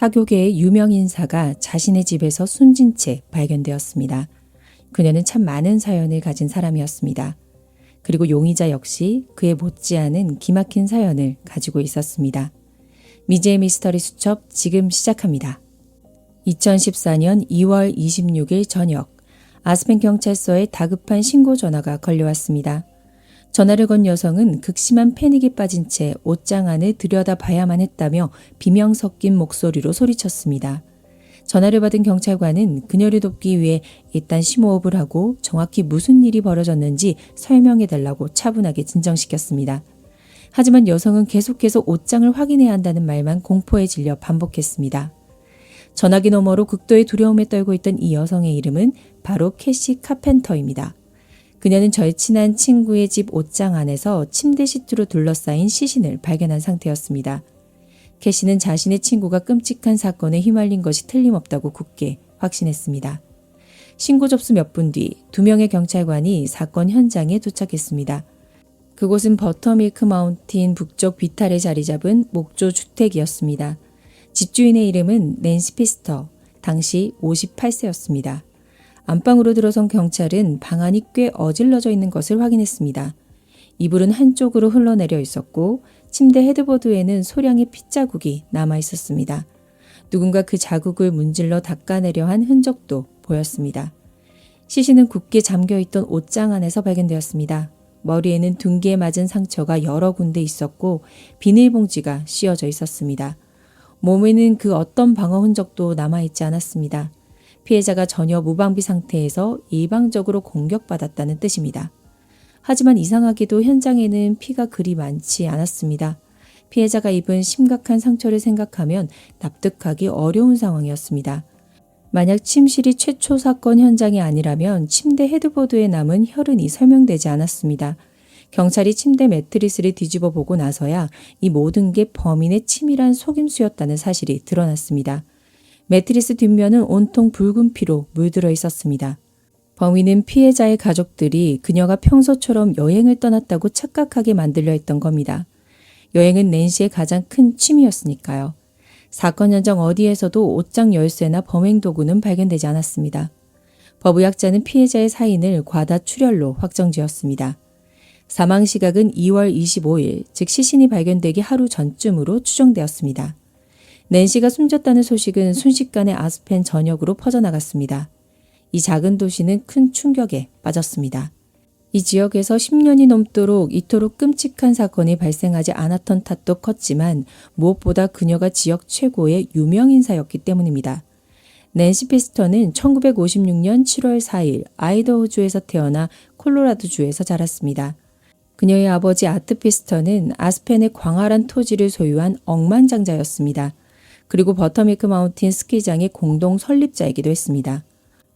사교계의 유명 인사가 자신의 집에서 숨진 채 발견되었습니다. 그녀는 참 많은 사연을 가진 사람이었습니다. 그리고 용의자 역시 그에 못지않은 기막힌 사연을 가지고 있었습니다. 미제의 미스터리 수첩 지금 시작합니다. 2014년 2월 26일 저녁, 아스펜 경찰서에 다급한 신고 전화가 걸려왔습니다. 전화를 건 여성은 극심한 패닉에 빠진 채 옷장 안을 들여다봐야만 했다며 비명 섞인 목소리로 소리쳤습니다. 전화를 받은 경찰관은 그녀를 돕기 위해 일단 심호흡을 하고 정확히 무슨 일이 벌어졌는지 설명해달라고 차분하게 진정시켰습니다. 하지만 여성은 계속해서 옷장을 확인해야 한다는 말만 공포에 질려 반복했습니다. 전화기 너머로 극도의 두려움에 떨고 있던 이 여성의 이름은 바로 캐시 카펜터입니다. 그녀는 절친한 친구의 집 옷장 안에서 침대 시트로 둘러싸인 시신을 발견한 상태였습니다. 캐시는 자신의 친구가 끔찍한 사건에 휘말린 것이 틀림없다고 굳게 확신했습니다. 신고 접수 몇 분 뒤 2명의 경찰관이 사건 현장에 도착했습니다. 그곳은 버터밀크 마운틴 북쪽 비탈에 자리 잡은 목조 주택이었습니다. 집주인의 이름은 낸시 피스터, 당시 58세였습니다. 안방으로 들어선 경찰은 방 안이 꽤 어질러져 있는 것을 확인했습니다. 이불은 한쪽으로 흘러내려 있었고 침대 헤드보드에는 소량의 핏자국이 남아 있었습니다. 누군가 그 자국을 문질러 닦아내려 한 흔적도 보였습니다. 시신은 굳게 잠겨있던 옷장 안에서 발견되었습니다. 머리에는 둔기에 맞은 상처가 여러 군데 있었고 비닐봉지가 씌워져 있었습니다. 몸에는 그 어떤 방어 흔적도 남아있지 않았습니다. 피해자가 전혀 무방비 상태에서 일방적으로 공격받았다는 뜻입니다. 하지만 이상하게도 현장에는 피가 그리 많지 않았습니다. 피해자가 입은 심각한 상처를 생각하면 납득하기 어려운 상황이었습니다. 만약 침실이 최초 사건 현장이 아니라면 침대 헤드보드에 남은 혈흔이 설명되지 않았습니다. 경찰이 침대 매트리스를 뒤집어 보고 나서야 이 모든 게 범인의 치밀한 속임수였다는 사실이 드러났습니다. 매트리스 뒷면은 온통 붉은 피로 물들어 있었습니다. 범인은 피해자의 가족들이 그녀가 평소처럼 여행을 떠났다고 착각하게 만들려 했던 겁니다. 여행은 낸시의 가장 큰 취미였으니까요. 사건 현장 어디에서도 옷장 열쇠나 범행 도구는 발견되지 않았습니다. 법의학자는 피해자의 사인을 과다출혈로 확정지었습니다. 사망 시각은 2월 25일, 즉 시신이 발견되기 하루 전쯤으로 추정되었습니다. 낸시가 숨졌다는 소식은 순식간에 아스펜 전역으로 퍼져나갔습니다. 이 작은 도시는 큰 충격에 빠졌습니다. 이 지역에서 10년이 넘도록 이토록 끔찍한 사건이 발생하지 않았던 탓도 컸지만 무엇보다 그녀가 지역 최고의 유명 인사였기 때문입니다. 낸시 피스터는 1956년 7월 4일 아이더호주에서 태어나 콜로라도주에서 자랐습니다. 그녀의 아버지 아트 피스터는 아스펜의 광활한 토지를 소유한 억만장자였습니다. 그리고 버터밀크 마운틴 스키장의 공동 설립자이기도 했습니다.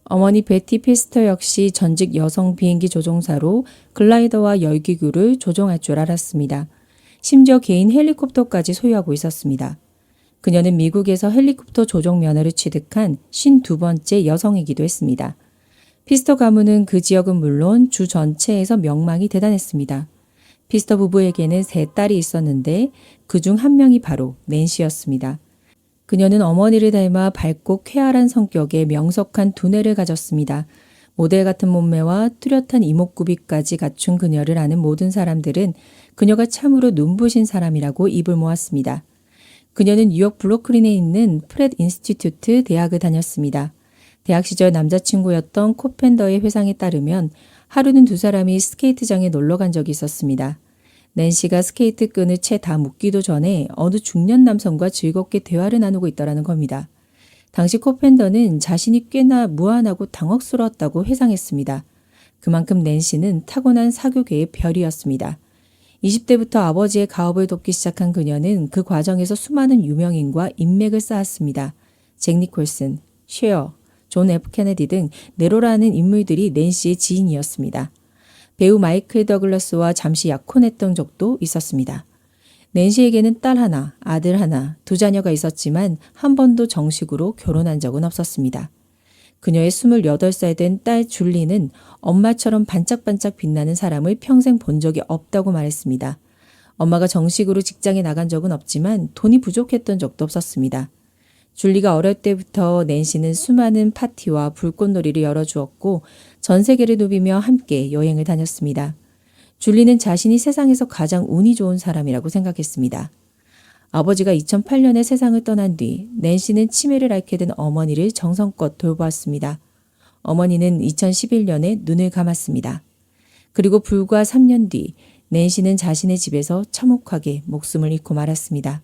어머니 베티 피스터 역시 전직 여성 비행기 조종사로 글라이더와 열기구를 조종할 줄 알았습니다. 심지어 개인 헬리콥터까지 소유하고 있었습니다. 그녀는 미국에서 헬리콥터 조종 면허를 취득한 52번째 여성이기도 했습니다. 피스터 가문은 그 지역은 물론 주 전체에서 명망이 대단했습니다. 피스터 부부에게는 3딸이 있었는데 그중 한 명이 바로 낸시였습니다. 그녀는 어머니를 닮아 밝고 쾌활한 성격에 명석한 두뇌를 가졌습니다. 모델 같은 몸매와 뚜렷한 이목구비까지 갖춘 그녀를 아는 모든 사람들은 그녀가 참으로 눈부신 사람이라고 입을 모았습니다. 그녀는 뉴욕 브루클린에 있는 프렛 인스티튜트 대학을 다녔습니다. 대학 시절 남자친구였던 코펜더의 회상에 따르면 하루는 두 사람이 스케이트장에 놀러 간 적이 있었습니다. 낸시가 스케이트 끈을 채 다 묶기도 전에 어느 중년 남성과 즐겁게 대화를 나누고 있더라는 겁니다. 당시 코펜더는 자신이 꽤나 무안하고 당혹스러웠다고 회상했습니다. 그만큼 낸시는 타고난 사교계의 별이었습니다. 20대부터 아버지의 가업을 돕기 시작한 그녀는 그 과정에서 수많은 유명인과 인맥을 쌓았습니다. 잭 니콜슨, 쉐어, 존 F 케네디 등 네로라는 인물들이 낸시의 지인이었습니다. 배우 마이클 더글라스와 잠시 약혼했던 적도 있었습니다. 낸시에게는 딸 하나, 아들 하나, 2자녀가 있었지만 한 번도 정식으로 결혼한 적은 없었습니다. 그녀의 28살 된 딸 줄리는 엄마처럼 반짝반짝 빛나는 사람을 평생 본 적이 없다고 말했습니다. 엄마가 정식으로 직장에 나간 적은 없지만 돈이 부족했던 적도 없었습니다. 줄리가 어릴 때부터 낸시는 수많은 파티와 불꽃놀이를 열어주었고 전 세계를 누비며 함께 여행을 다녔습니다. 줄리는 자신이 세상에서 가장 운이 좋은 사람이라고 생각했습니다. 아버지가 2008년에 세상을 떠난 뒤 낸시는 치매를 앓게 된 어머니를 정성껏 돌보았습니다. 어머니는 2011년에 눈을 감았습니다. 그리고 불과 3년 뒤 낸시는 자신의 집에서 참혹하게 목숨을 잃고 말았습니다.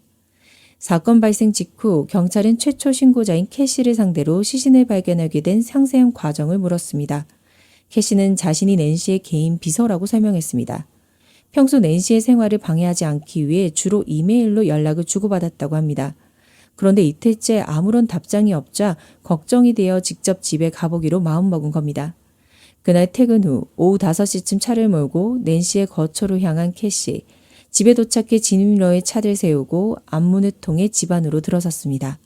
사건 발생 직후 경찰은 최초 신고자인 캐시를 상대로 시신을 발견하게 된 상세한 과정을 물었습니다. 캐시는 자신이 낸시의 개인 비서라고 설명했습니다. 평소 낸시의 생활을 방해하지 않기 위해 주로 이메일로 연락을 주고받았다고 합니다. 그런데 이틀째 아무런 답장이 없자 걱정이 되어 직접 집에 가보기로 마음먹은 겁니다. 그날 퇴근 후 오후 5시쯤 차를 몰고 낸시의 거처로 향한 캐시. 집에 도착해 진입로에 차를 세우고 앞문을 통해 집 안으로 들어섰습니다.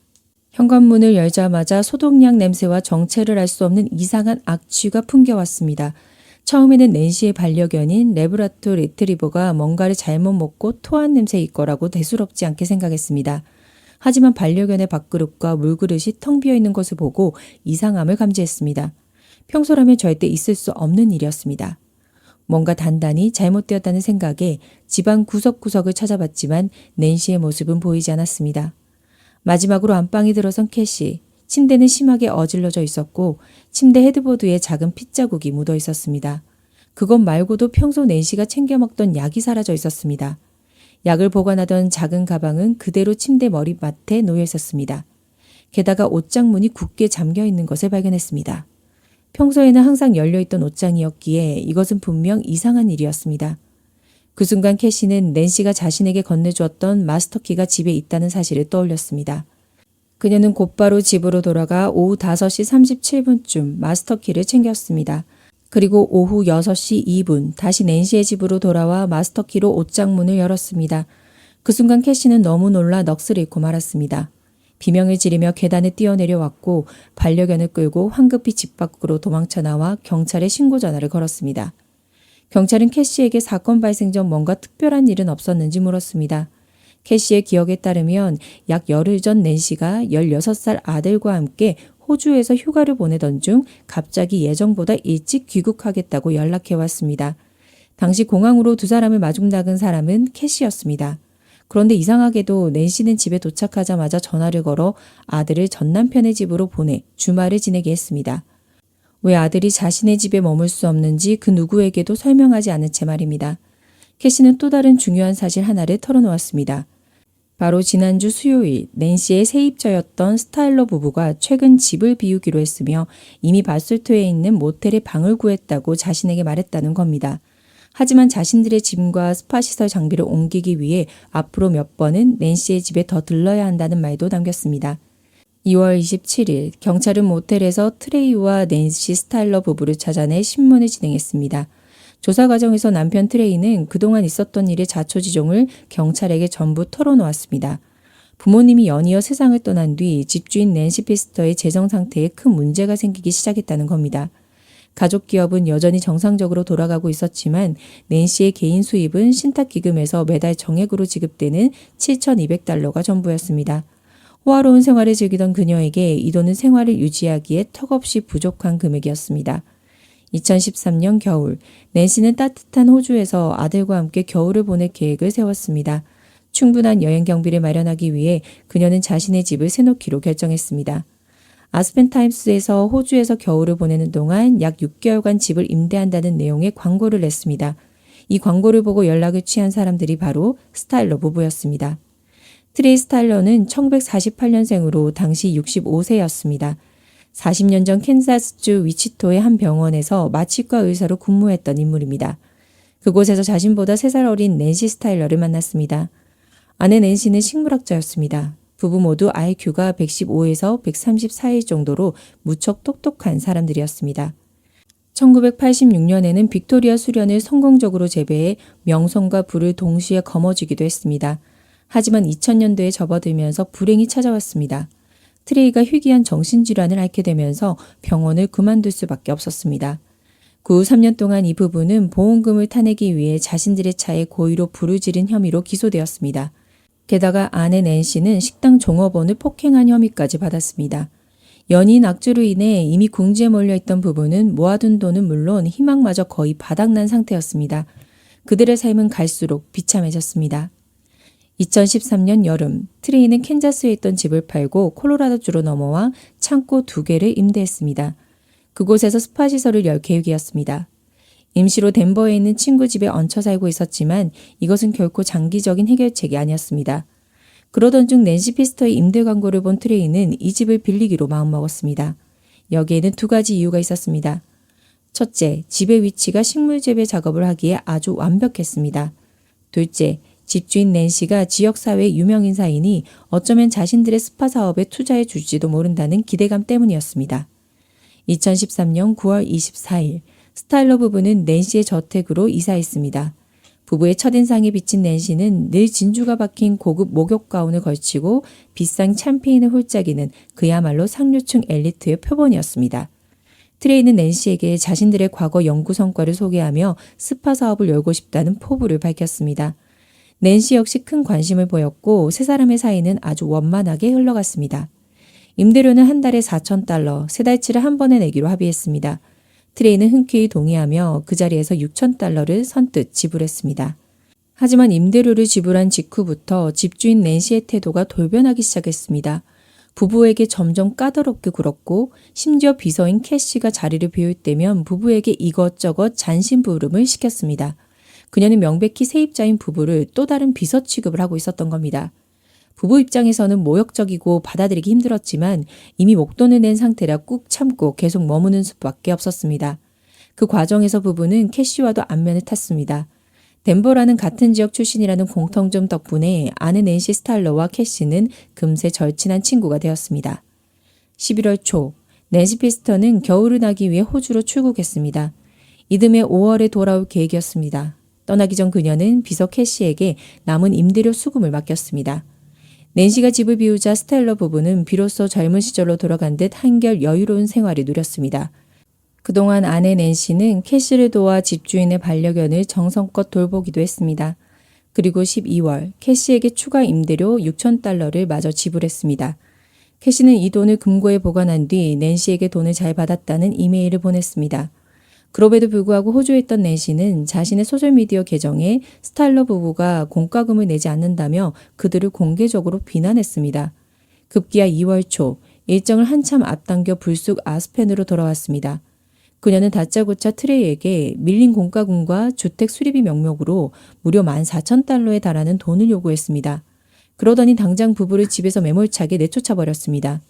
현관문을 열자마자 소독약 냄새와 정체를 알 수 없는 이상한 악취가 풍겨왔습니다. 처음에는 낸시의 반려견인 레브라토 리트리버가 뭔가를 잘못 먹고 토한 냄새일 거라고 대수롭지 않게 생각했습니다. 하지만 반려견의 밥그릇과 물그릇이 텅 비어있는 것을 보고 이상함을 감지했습니다. 평소라면 절대 있을 수 없는 일이었습니다. 뭔가 단단히 잘못되었다는 생각에 집안 구석구석을 찾아봤지만 낸시의 모습은 보이지 않았습니다. 마지막으로 안방에 들어선 캐시. 침대는 심하게 어질러져 있었고 침대 헤드보드에 작은 핏자국이 묻어 있었습니다. 그것 말고도 평소 낸시가 챙겨 먹던 약이 사라져 있었습니다. 약을 보관하던 작은 가방은 그대로 침대 머리맡에 놓여 있었습니다. 게다가 옷장문이 굳게 잠겨 있는 것을 발견했습니다. 평소에는 항상 열려있던 옷장이었기에 이것은 분명 이상한 일이었습니다. 그 순간 캐시는 낸시가 자신에게 건네주었던 마스터키가 집에 있다는 사실을 떠올렸습니다. 그녀는 곧바로 집으로 돌아가 오후 5시 37분쯤 마스터키를 챙겼습니다. 그리고 오후 6시 2분 다시 낸시의 집으로 돌아와 마스터키로 옷장문을 열었습니다. 그 순간 캐시는 너무 놀라 넋을 잃고 말았습니다. 비명을 지르며 계단에 뛰어내려왔고 반려견을 끌고 황급히 집 밖으로 도망쳐 나와 경찰에 신고 전화를 걸었습니다. 경찰은 캐시에게 사건 발생 전 뭔가 특별한 일은 없었는지 물었습니다. 캐시의 기억에 따르면 약 열흘 전 낸시가 16살 아들과 함께 호주에서 휴가를 보내던 중 갑자기 예정보다 일찍 귀국하겠다고 연락해왔습니다. 당시 공항으로 두 사람을 마중 나간 사람은 캐시였습니다. 그런데 이상하게도 낸시는 집에 도착하자마자 전화를 걸어 아들을 전 남편의 집으로 보내 주말을 지내게 했습니다. 왜 아들이 자신의 집에 머물 수 없는지 그 누구에게도 설명하지 않은 채 말입니다. 캐시는 또 다른 중요한 사실 하나를 털어놓았습니다. 바로 지난주 수요일 낸시의 세입자였던 스타일러 부부가 최근 집을 비우기로 했으며 이미 바술토에 있는 모텔에 방을 구했다고 자신에게 말했다는 겁니다. 하지만 자신들의 짐과 스파시설 장비를 옮기기 위해 앞으로 몇 번은 낸시의 집에 더 들러야 한다는 말도 남겼습니다. 2월 27일 경찰은 모텔에서 트레이와 낸시 스타일러 부부를 찾아내 신문을 진행했습니다. 조사 과정에서 남편 트레이는 그동안 있었던 일의 자초지종을 경찰에게 전부 털어놓았습니다. 부모님이 연이어 세상을 떠난 뒤 집주인 낸시 피스터의 재정 상태에 큰 문제가 생기기 시작했다는 겁니다. 가족 기업은 여전히 정상적으로 돌아가고 있었지만 낸시의 개인 수입은 신탁기금에서 매달 정액으로 지급되는 $7,200가 전부였습니다. 호화로운 생활을 즐기던 그녀에게 이 돈은 생활을 유지하기에 턱없이 부족한 금액이었습니다. 2013년 겨울, 낸시는 따뜻한 호주에서 아들과 함께 겨울을 보낼 계획을 세웠습니다. 충분한 여행 경비를 마련하기 위해 그녀는 자신의 집을 세놓기로 결정했습니다. 아스펜타임스에서 호주에서 겨울을 보내는 동안 약 6개월간 집을 임대한다는 내용의 광고를 냈습니다. 이 광고를 보고 연락을 취한 사람들이 바로 스타일러 부부였습니다. 트레이 스타일러는 1948년생으로 당시 65세였습니다. 40년 전 캔자스주 위치토의 한 병원에서 마취과 의사로 근무했던 인물입니다. 그곳에서 자신보다 3살 어린 낸시 스타일러를 만났습니다. 아내 낸시는 식물학자였습니다. 부부 모두 IQ가 115에서 134일 정도로 무척 똑똑한 사람들이었습니다. 1986년에는 빅토리아 수련을 성공적으로 재배해 명성과 부를 동시에 거머쥐기도 했습니다. 하지만 2000년도에 접어들면서 불행이 찾아왔습니다. 트레이가 희귀한 정신질환을 앓게 되면서 병원을 그만둘 수밖에 없었습니다. 그 후 3년 동안 이 부부는 보험금을 타내기 위해 자신들의 차에 고의로 불을 지른 혐의로 기소되었습니다. 게다가 아내 낸시는 식당 종업원을 폭행한 혐의까지 받았습니다. 연인 악재로 인해 이미 궁지에 몰려있던 부부는 모아둔 돈은 물론 희망마저 거의 바닥난 상태였습니다. 그들의 삶은 갈수록 비참해졌습니다. 2013년 여름, 트레이는 캔자스에 있던 집을 팔고 콜로라도주로 넘어와 창고 2개를 임대했습니다. 그곳에서 스파 시설을 열 계획이었습니다. 임시로 덴버에 있는 친구 집에 얹혀 살고 있었지만 이것은 결코 장기적인 해결책이 아니었습니다. 그러던 중 낸시 피스터의 임대 광고를 본 트레이는 이 집을 빌리기로 마음먹었습니다. 여기에는 2가지 이유가 있었습니다. 첫째, 집의 위치가 식물 재배 작업을 하기에 아주 완벽했습니다. 둘째, 집주인 낸시가 지역사회의 유명인사이니 어쩌면 자신들의 스파 사업에 투자해 줄지도 모른다는 기대감 때문이었습니다. 2013년 9월 24일, 스타일러 부부는 낸시의 저택으로 이사했습니다. 부부의 첫인상에 비친 낸시는 늘 진주가 박힌 고급 목욕 가운을 걸치고 비싼 샴페인을 홀짝이는 그야말로 상류층 엘리트의 표본이었습니다. 트레이는 낸시에게 자신들의 과거 연구 성과를 소개하며 스파 사업을 열고 싶다는 포부를 밝혔습니다. 낸시 역시 큰 관심을 보였고 세 사람의 사이는 아주 원만하게 흘러갔습니다. 임대료는 한 달에 $4,000, 3달치를 한 번에 내기로 합의했습니다. 트레이는 흔쾌히 동의하며 그 자리에서 $6,000를 선뜻 지불했습니다. 하지만 임대료를 지불한 직후부터 집주인 낸시의 태도가 돌변하기 시작했습니다. 부부에게 점점 까다롭게 굴었고 심지어 비서인 캐시가 자리를 비울 때면 부부에게 이것저것 잔심부름을 시켰습니다. 그녀는 명백히 세입자인 부부를 또 다른 비서 취급을 하고 있었던 겁니다. 부부 입장에서는 모욕적이고 받아들이기 힘들었지만 이미 목돈을 낸 상태라 꾹 참고 계속 머무는 수밖에 없었습니다. 그 과정에서 부부는 캐시와도 안면을 탔습니다. 덴버라는 같은 지역 출신이라는 공통점 덕분에 아내 낸시 스타일러와 캐시는 금세 절친한 친구가 되었습니다. 11월 초, 낸시 피스터는 겨울을 나기 위해 호주로 출국했습니다. 이듬해 5월에 돌아올 계획이었습니다. 떠나기 전 그녀는 비서 캐시에게 남은 임대료 수금을 맡겼습니다. 낸시가 집을 비우자 스타일러 부부는 비로소 젊은 시절로 돌아간 듯 한결 여유로운 생활을 누렸습니다. 그동안 아내 낸시는 캐시를 도와 집주인의 반려견을 정성껏 돌보기도 했습니다. 그리고 12월 캐시에게 추가 임대료 $6,000를 마저 지불했습니다. 캐시는 이 돈을 금고에 보관한 뒤 낸시에게 돈을 잘 받았다는 이메일을 보냈습니다. 그럼에도 불구하고 호주에 있던 낸시는 자신의 소셜미디어 계정에 스타일러 부부가 공과금을 내지 않는다며 그들을 공개적으로 비난했습니다. 급기야 2월 초 일정을 한참 앞당겨 불쑥 아스펜으로 돌아왔습니다. 그녀는 다짜고짜 트레이에게 밀린 공과금과 주택 수리비 명목으로 무려 $14,000에 달하는 돈을 요구했습니다. 그러더니 당장 부부를 집에서 매몰차게 내쫓아버렸습니다.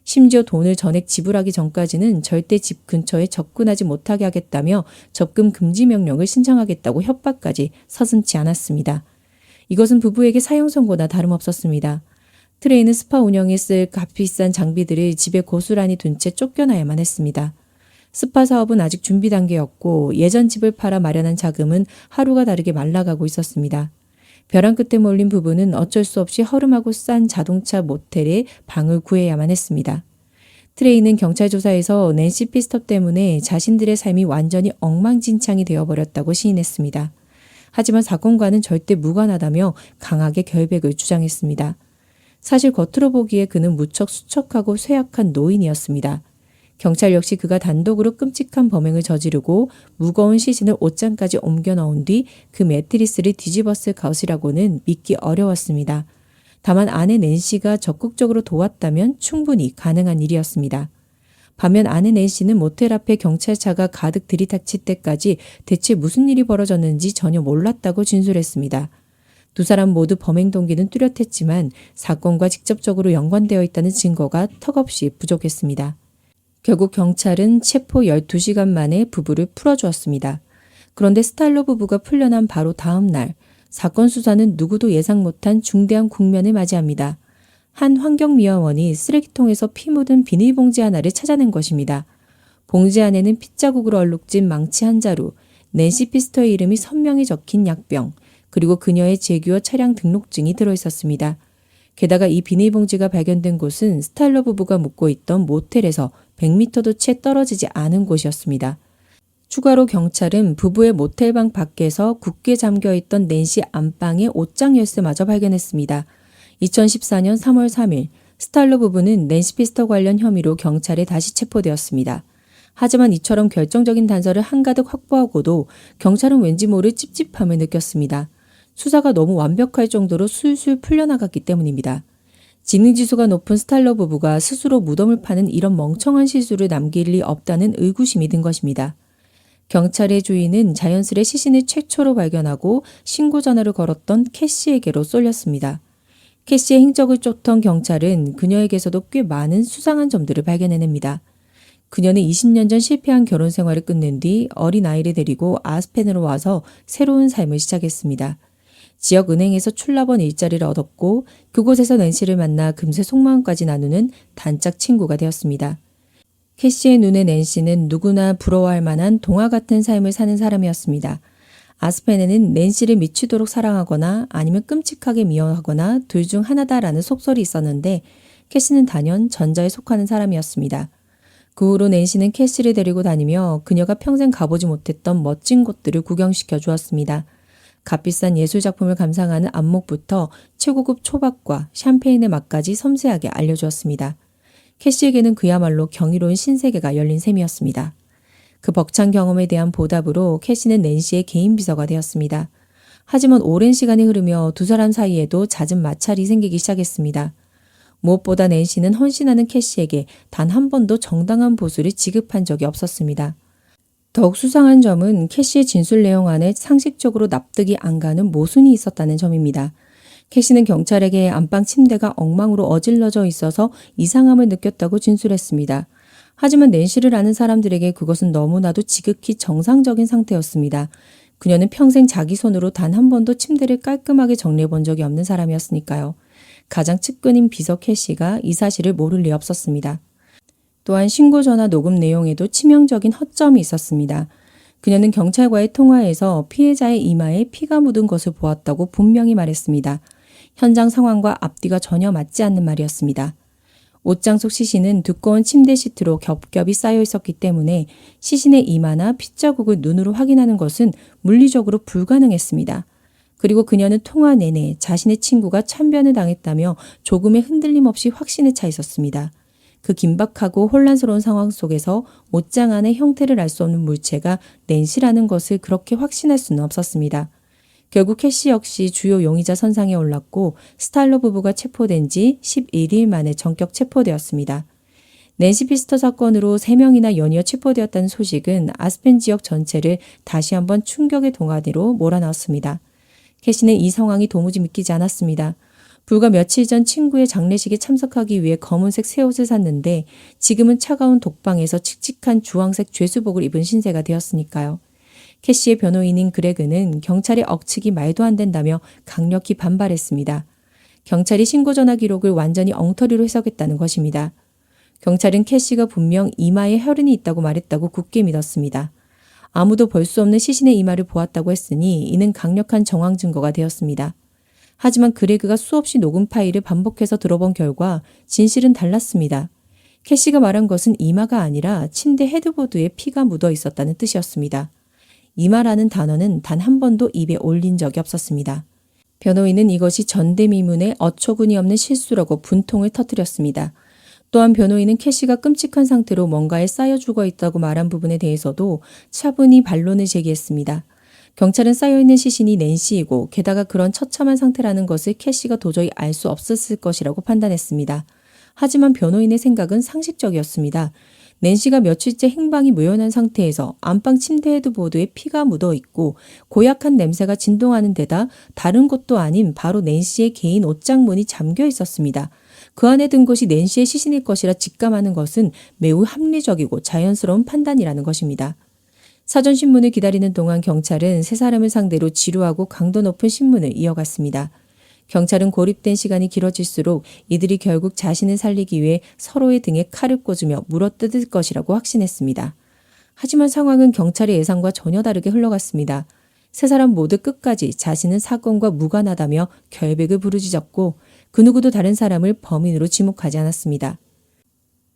심지어 돈을 전액 지불하기 전까지는 절대 집 근처에 접근하지 못하게 하겠다며 접근 금지 명령을 신청하겠다고 협박까지 서슴지 않았습니다. 이것은 부부에게 사형 선고나 다름없었습니다. 트레이는 스파 운영에 쓸 값비싼 장비들을 집에 고스란히 둔 채 쫓겨나야만 했습니다. 스파 사업은 아직 준비 단계였고 예전 집을 팔아 마련한 자금은 하루가 다르게 말라가고 있었습니다. 벼랑 끝에 몰린 부부는 어쩔 수 없이 허름하고 싼 자동차 모텔에 방을 구해야만 했습니다. 트레이는 경찰 조사에서 낸시 피스터 때문에 자신들의 삶이 완전히 엉망진창이 되어버렸다고 시인했습니다. 하지만 사건과는 절대 무관하다며 강하게 결백을 주장했습니다. 사실 겉으로 보기에 그는 무척 수척하고 쇠약한 노인이었습니다. 경찰 역시 그가 단독으로 끔찍한 범행을 저지르고 무거운 시신을 옷장까지 옮겨 넣은 뒤 그 매트리스를 뒤집었을 것이라고는 믿기 어려웠습니다. 다만 아내 낸시가 적극적으로 도왔다면 충분히 가능한 일이었습니다. 반면 아내 낸시는 모텔 앞에 경찰차가 가득 들이닥칠 때까지 대체 무슨 일이 벌어졌는지 전혀 몰랐다고 진술했습니다. 두 사람 모두 범행 동기는 뚜렷했지만 사건과 직접적으로 연관되어 있다는 증거가 턱없이 부족했습니다. 결국 경찰은 체포 12시간 만에 부부를 풀어주었습니다. 그런데 스타일러 부부가 풀려난 바로 다음 날 사건 수사는 누구도 예상 못한 중대한 국면을 맞이합니다. 한 환경미화원이 쓰레기통에서 피 묻은 비닐봉지 하나를 찾아낸 것입니다. 봉지 안에는 핏자국으로 얼룩진 망치 한 자루, 낸시 피스터의 이름이 선명히 적힌 약병, 그리고 그녀의 제규어 차량 등록증이 들어있었습니다. 게다가 이 비닐봉지가 발견된 곳은 스타일러 부부가 묵고 있던 모텔에서 100m도 채 떨어지지 않은 곳이었습니다. 추가로 경찰은 부부의 모텔방 밖에서 굳게 잠겨있던 낸시 안방의 옷장 열쇠마저 발견했습니다. 2014년 3월 3일 스탈로 부부는 낸시 피스터 관련 혐의로 경찰에 다시 체포되었습니다. 하지만 이처럼 결정적인 단서를 한가득 확보하고도 경찰은 왠지 모를 찝찝함을 느꼈습니다. 수사가 너무 완벽할 정도로 술술 풀려나갔기 때문입니다. 지능지수가 높은 스탈러 부부가 스스로 무덤을 파는 이런 멍청한 실수를 남길 리 없다는 의구심이 든 것입니다. 경찰의 주인은 자연스레 시신을 최초로 발견하고 신고 전화를 걸었던 캐시에게로 쏠렸습니다. 캐시의 행적을 쫓던 경찰은 그녀에게서도 꽤 많은 수상한 점들을 발견해냅니다. 그녀는 20년 전 실패한 결혼 생활을 끝낸 뒤 어린 아이를 데리고 아스펜으로 와서 새로운 삶을 시작했습니다. 지역 은행에서 출납원 일자리를 얻었고 그곳에서 낸시를 만나 금세 속마음까지 나누는 단짝 친구가 되었습니다. 캐시의 눈에 낸시는 누구나 부러워할 만한 동화 같은 삶을 사는 사람이었습니다. 아스펜에는 낸시를 미치도록 사랑하거나 아니면 끔찍하게 미워하거나 둘 중 하나다라는 속설이 있었는데 캐시는 단연 전자에 속하는 사람이었습니다. 그 후로 낸시는 캐시를 데리고 다니며 그녀가 평생 가보지 못했던 멋진 곳들을 구경시켜 주었습니다. 값비싼 예술작품을 감상하는 안목부터 최고급 초밥과 샴페인의 맛까지 섬세하게 알려주었습니다. 캐시에게는 그야말로 경이로운 신세계가 열린 셈이었습니다. 그 벅찬 경험에 대한 보답으로 캐시는 낸시의 개인 비서가 되었습니다. 하지만 오랜 시간이 흐르며 두 사람 사이에도 잦은 마찰이 생기기 시작했습니다. 무엇보다 낸시는 헌신하는 캐시에게 단 한 번도 정당한 보수를 지급한 적이 없었습니다. 더욱 수상한 점은 캐시의 진술 내용 안에 상식적으로 납득이 안 가는 모순이 있었다는 점입니다. 캐시는 경찰에게 안방 침대가 엉망으로 어질러져 있어서 이상함을 느꼈다고 진술했습니다. 하지만 낸시를 아는 사람들에게 그것은 너무나도 지극히 정상적인 상태였습니다. 그녀는 평생 자기 손으로 단 한 번도 침대를 깔끔하게 정리해 본 적이 없는 사람이었으니까요. 가장 측근인 비서 캐시가 이 사실을 모를 리 없었습니다. 또한 신고 전화 녹음 내용에도 치명적인 허점이 있었습니다. 그녀는 경찰과의 통화에서 피해자의 이마에 피가 묻은 것을 보았다고 분명히 말했습니다. 현장 상황과 앞뒤가 전혀 맞지 않는 말이었습니다. 옷장 속 시신은 두꺼운 침대 시트로 겹겹이 쌓여 있었기 때문에 시신의 이마나 핏자국을 눈으로 확인하는 것은 물리적으로 불가능했습니다. 그리고 그녀는 통화 내내 자신의 친구가 참변을 당했다며 조금의 흔들림 없이 확신에 차 있었습니다. 그 긴박하고 혼란스러운 상황 속에서 옷장 안의 형태를 알 수 없는 물체가 낸시라는 것을 그렇게 확신할 수는 없었습니다. 결국 캐시 역시 주요 용의자 선상에 올랐고 스탈러 부부가 체포된 지 11일 만에 전격 체포되었습니다. 낸시 피스터 사건으로 3명이나 연이어 체포되었다는 소식은 아스펜 지역 전체를 다시 한번 충격의 동아리로 몰아넣었습니다. 캐시는 이 상황이 도무지 믿기지 않았습니다. 불과 며칠 전 친구의 장례식에 참석하기 위해 검은색 새 옷을 샀는데 지금은 차가운 독방에서 칙칙한 주황색 죄수복을 입은 신세가 되었으니까요. 캐시의 변호인인 그레그는 경찰의 억측이 말도 안 된다며 강력히 반발했습니다. 경찰이 신고 전화 기록을 완전히 엉터리로 해석했다는 것입니다. 경찰은 캐시가 분명 이마에 혈흔이 있다고 말했다고 굳게 믿었습니다. 아무도 볼 수 없는 시신의 이마를 보았다고 했으니 이는 강력한 정황 증거가 되었습니다. 하지만 그레그가 수없이 녹음 파일을 반복해서 들어본 결과 진실은 달랐습니다. 캐시가 말한 것은 이마가 아니라 침대 헤드보드에 피가 묻어 있었다는 뜻이었습니다. 이마라는 단어는 단 한 번도 입에 올린 적이 없었습니다. 변호인은 이것이 전대미문의 어처구니 없는 실수라고 분통을 터뜨렸습니다. 또한 변호인은 캐시가 끔찍한 상태로 뭔가에 쌓여 죽어 있다고 말한 부분에 대해서도 차분히 반론을 제기했습니다. 경찰은 쌓여있는 시신이 낸시이고 게다가 그런 처참한 상태라는 것을 캐시가 도저히 알 수 없었을 것이라고 판단했습니다. 하지만 변호인의 생각은 상식적이었습니다. 낸시가 며칠째 행방이 묘연한 상태에서 안방 침대 헤드보드에 피가 묻어 있고 고약한 냄새가 진동하는 데다 다른 곳도 아닌 바로 낸시의 개인 옷장 문이 잠겨 있었습니다. 그 안에 든 것이 낸시의 시신일 것이라 직감하는 것은 매우 합리적이고 자연스러운 판단이라는 것입니다. 사전신문을 기다리는 동안 경찰은 세 사람을 상대로 지루하고 강도 높은 신문을 이어갔습니다. 경찰은 고립된 시간이 길어질수록 이들이 결국 자신을 살리기 위해 서로의 등에 칼을 꽂으며 물어뜯을 것이라고 확신했습니다. 하지만 상황은 경찰의 예상과 전혀 다르게 흘러갔습니다. 세 사람 모두 끝까지 자신은 사건과 무관하다며 결백을 부르짖었고 그 누구도 다른 사람을 범인으로 지목하지 않았습니다.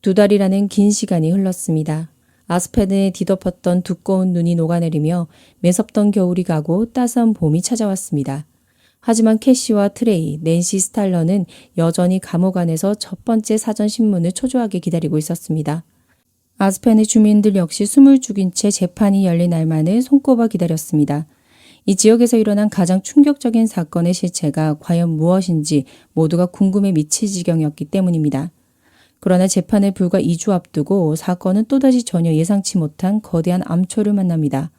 2달이라는 긴 시간이 흘렀습니다. 아스펜에 뒤덮었던 두꺼운 눈이 녹아내리며 매섭던 겨울이 가고 따스한 봄이 찾아왔습니다. 하지만 캐시와 트레이, 낸시 스탈러는 여전히 감옥 안에서 첫 번째 사전 신문을 초조하게 기다리고 있었습니다. 아스펜의 주민들 역시 숨을 죽인 채 재판이 열린 날만을 손꼽아 기다렸습니다. 이 지역에서 일어난 가장 충격적인 사건의 실체가 과연 무엇인지 모두가 궁금해 미칠 지경이었기 때문입니다. 그러나 재판을 불과 2주 앞두고 사건은 또다시 전혀 예상치 못한 거대한 암초를 만납니다.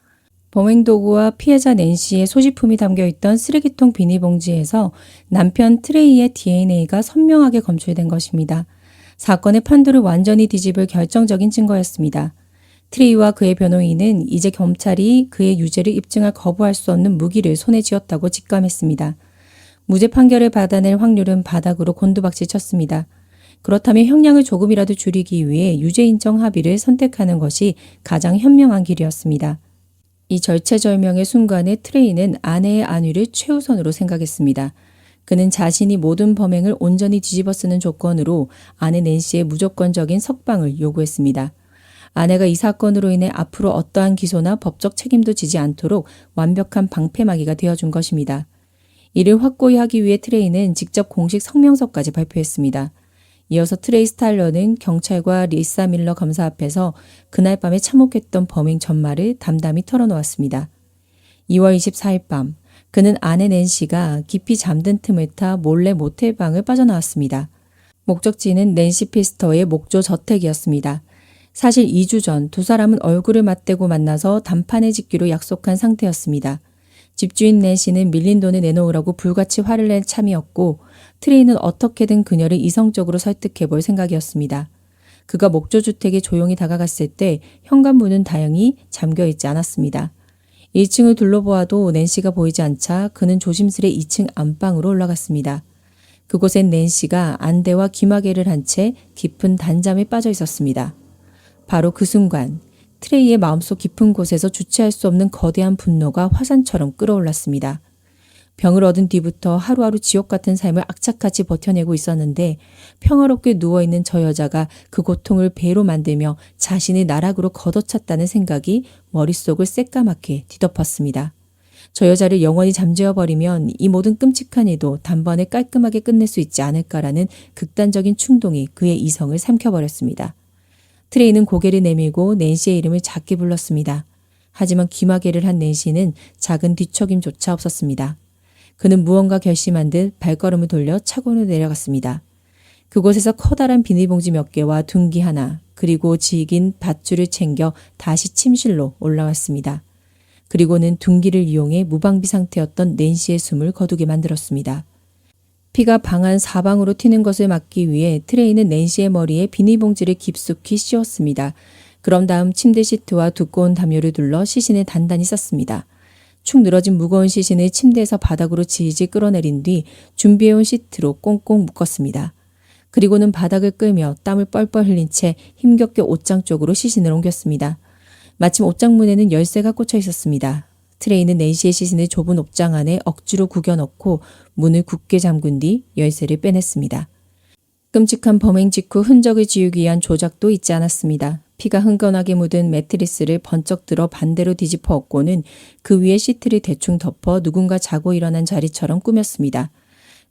범행 도구와 피해자 낸시의 소지품이 담겨있던 쓰레기통 비닐봉지에서 남편 트레이의 DNA가 선명하게 검출된 것입니다. 사건의 판도를 완전히 뒤집을 결정적인 증거였습니다. 트레이와 그의 변호인은 이제 경찰이 그의 유죄를 입증할 거부할 수 없는 무기를 손에 쥐었다고 직감했습니다. 무죄 판결을 받아낼 확률은 바닥으로 곤두박질 쳤습니다. 그렇다면 형량을 조금이라도 줄이기 위해 유죄 인정 합의를 선택하는 것이 가장 현명한 길이었습니다. 이 절체절명의 순간에 트레이는 아내의 안위를 최우선으로 생각했습니다. 그는 자신이 모든 범행을 온전히 뒤집어 쓰는 조건으로 아내 낸시의 무조건적인 석방을 요구했습니다. 아내가 이 사건으로 인해 앞으로 어떠한 기소나 법적 책임도 지지 않도록 완벽한 방패막이가 되어준 것입니다. 이를 확고히 하기 위해 트레이는 직접 공식 성명서까지 발표했습니다. 이어서 트레이 스탈러는 경찰과 리사 밀러 검사 앞에서 그날 밤에 참혹했던 범행 전말을 담담히 털어놓았습니다. 2월 24일 밤, 그는 아내 낸시가 깊이 잠든 틈을 타 몰래 모텔방을 빠져나왔습니다. 목적지는 낸시 피스터의 목조 저택이었습니다. 사실 2주 전 두 사람은 얼굴을 맞대고 만나서 단판을 짓기로 약속한 상태였습니다. 집주인 낸시는 밀린 돈을 내놓으라고 불같이 화를 낸 참이었고 트레이는 어떻게든 그녀를 이성적으로 설득해 볼 생각이었습니다. 그가 목조주택에 조용히 다가갔을 때 현관문은 다행히 잠겨있지 않았습니다. 1층을 둘러보아도 낸시가 보이지 않자 그는 조심스레 2층 안방으로 올라갔습니다. 그곳엔 낸시가 안대와 귀마개를 한 채 깊은 단잠에 빠져 있었습니다. 바로 그 순간 트레이의 마음속 깊은 곳에서 주체할 수 없는 거대한 분노가 화산처럼 끌어올랐습니다. 병을 얻은 뒤부터 하루하루 지옥 같은 삶을 악착같이 버텨내고 있었는데 평화롭게 누워있는 저 여자가 그 고통을 배로 만들며 자신의 나락으로 걷어찼다는 생각이 머릿속을 새까맣게 뒤덮었습니다. 저 여자를 영원히 잠재워버리면 이 모든 끔찍한 일도 단번에 깔끔하게 끝낼 수 있지 않을까라는 극단적인 충동이 그의 이성을 삼켜버렸습니다. 트레이는 고개를 내밀고 낸시의 이름을 작게 불렀습니다. 하지만 귀마개를 한 낸시는 작은 뒤척임조차 없었습니다. 그는 무언가 결심한 듯 발걸음을 돌려 차고로 내려갔습니다. 그곳에서 커다란 비닐봉지 몇 개와 둔기 하나, 그리고 질긴 밧줄을 챙겨 다시 침실로 올라왔습니다. 그리고는 둔기를 이용해 무방비 상태였던 낸시의 숨을 거두게 만들었습니다. 피가 방 안 사방으로 튀는 것을 막기 위해 트레이는 낸시의 머리에 비닐봉지를 깊숙이 씌웠습니다. 그럼 다음 침대 시트와 두꺼운 담요를 둘러 시신을 단단히 쌌습니다. 축 늘어진 무거운 시신을 침대에서 바닥으로 질질 끌어내린 뒤 준비해온 시트로 꽁꽁 묶었습니다. 그리고는 바닥을 끌며 땀을 뻘뻘 흘린 채 힘겹게 옷장 쪽으로 시신을 옮겼습니다. 마침 옷장 문에는 열쇠가 꽂혀 있었습니다. 트레이는 낸시의 시신을 좁은 옷장 안에 억지로 구겨 넣고 문을 굳게 잠근 뒤 열쇠를 빼냈습니다. 끔찍한 범행 직후 흔적을 지우기 위한 조작도 잊지 않았습니다. 피가 흥건하게 묻은 매트리스를 번쩍 들어 반대로 뒤집어 엎고는 그 위에 시트를 대충 덮어 누군가 자고 일어난 자리처럼 꾸몄습니다.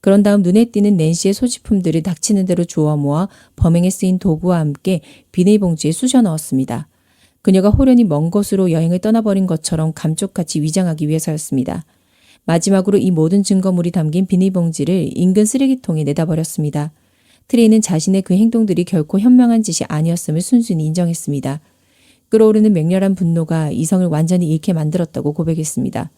그런 다음 눈에 띄는 낸시의 소지품들을 닥치는 대로 주워 모아 범행에 쓰인 도구와 함께 비닐봉지에 쑤셔 넣었습니다. 그녀가 호련히 먼 곳으로 여행을 떠나버린 것처럼 감쪽같이 위장하기 위해서였습니다. 마지막으로 이 모든 증거물이 담긴 비닐봉지를 인근 쓰레기통에 내다버렸습니다. 트레이는 자신의 그 행동들이 결코 현명한 짓이 아니었음을 순순히 인정했습니다. 끓어오르는 맹렬한 분노가 이성을 완전히 잃게 만들었다고 고백했습니다.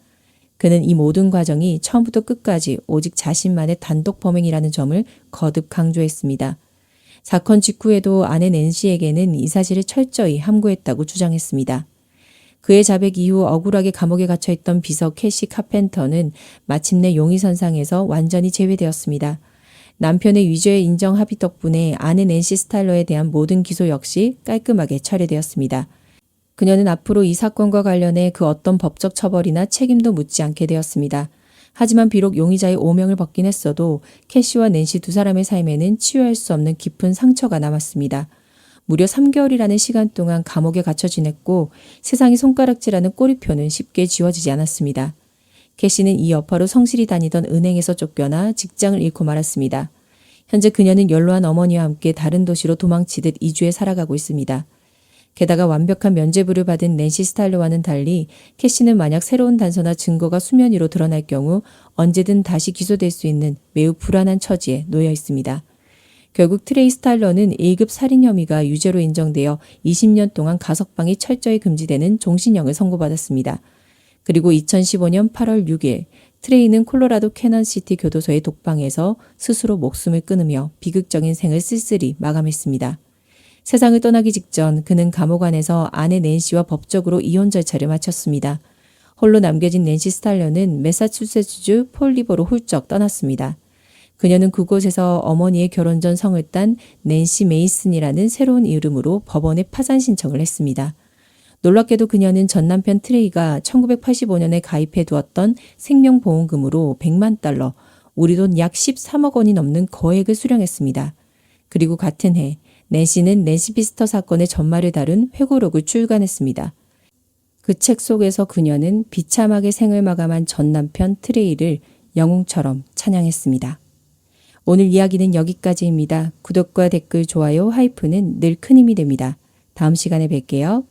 그는 이 모든 과정이 처음부터 끝까지 오직 자신만의 단독 범행이라는 점을 거듭 강조했습니다. 사건 직후에도 아내 낸시에게는 이 사실을 철저히 함구했다고 주장했습니다. 그의 자백 이후 억울하게 감옥에 갇혀있던 비서 캐시 카펜터는 마침내 용의선상에서 완전히 제외되었습니다. 남편의 유죄 인정 합의 덕분에 아내 낸시 스탈러에 대한 모든 기소 역시 깔끔하게 처리되었습니다. 그녀는 앞으로 이 사건과 관련해 그 어떤 법적 처벌이나 책임도 묻지 않게 되었습니다. 하지만 비록 용의자의 오명을 벗긴 했어도 캐시와 낸시 두 사람의 삶에는 치유할 수 없는 깊은 상처가 남았습니다. 무려 3개월이라는 시간 동안 감옥에 갇혀 지냈고 세상이 손가락질하는 꼬리표는 쉽게 지워지지 않았습니다. 캐시는 이 여파로 성실히 다니던 은행에서 쫓겨나 직장을 잃고 말았습니다. 현재 그녀는 연로한 어머니와 함께 다른 도시로 도망치듯 이주해 살아가고 있습니다. 게다가 완벽한 면죄부를 받은 낸시 스타일러와는 달리 캐시는 만약 새로운 단서나 증거가 수면 위로 드러날 경우 언제든 다시 기소될 수 있는 매우 불안한 처지에 놓여 있습니다. 결국 트레이 스타일러는 1급 살인 혐의가 유죄로 인정되어 20년 동안 가석방이 철저히 금지되는 종신형을 선고받았습니다. 그리고 2015년 8월 6일 트레이는 콜로라도 캐넌시티 교도소의 독방에서 스스로 목숨을 끊으며 비극적인 생을 쓸쓸히 마감했습니다. 세상을 떠나기 직전 그는 감옥 안에서 아내 낸시와 법적으로 이혼 절차를 마쳤습니다. 홀로 남겨진 낸시 스타일러는 매사추세츠주 폴리버로 훌쩍 떠났습니다. 그녀는 그곳에서 어머니의 결혼 전 성을 딴 낸시 메이슨이라는 새로운 이름으로 법원에 파산 신청을 했습니다. 놀랍게도 그녀는 전 남편 트레이가 1985년에 가입해 두었던 생명보험금으로 100만 달러, 우리 돈 약 13억 원이 넘는 거액을 수령했습니다. 그리고 같은 해 낸시는 낸시 피스터 사건의 전말을 다룬 회고록을 출간했습니다. 그 책 속에서 그녀는 비참하게 생을 마감한 전 남편 트레이를 영웅처럼 찬양했습니다. 오늘 이야기는 여기까지입니다. 구독과 댓글, 좋아요, 하이프는 늘 큰 힘이 됩니다. 다음 시간에 뵐게요.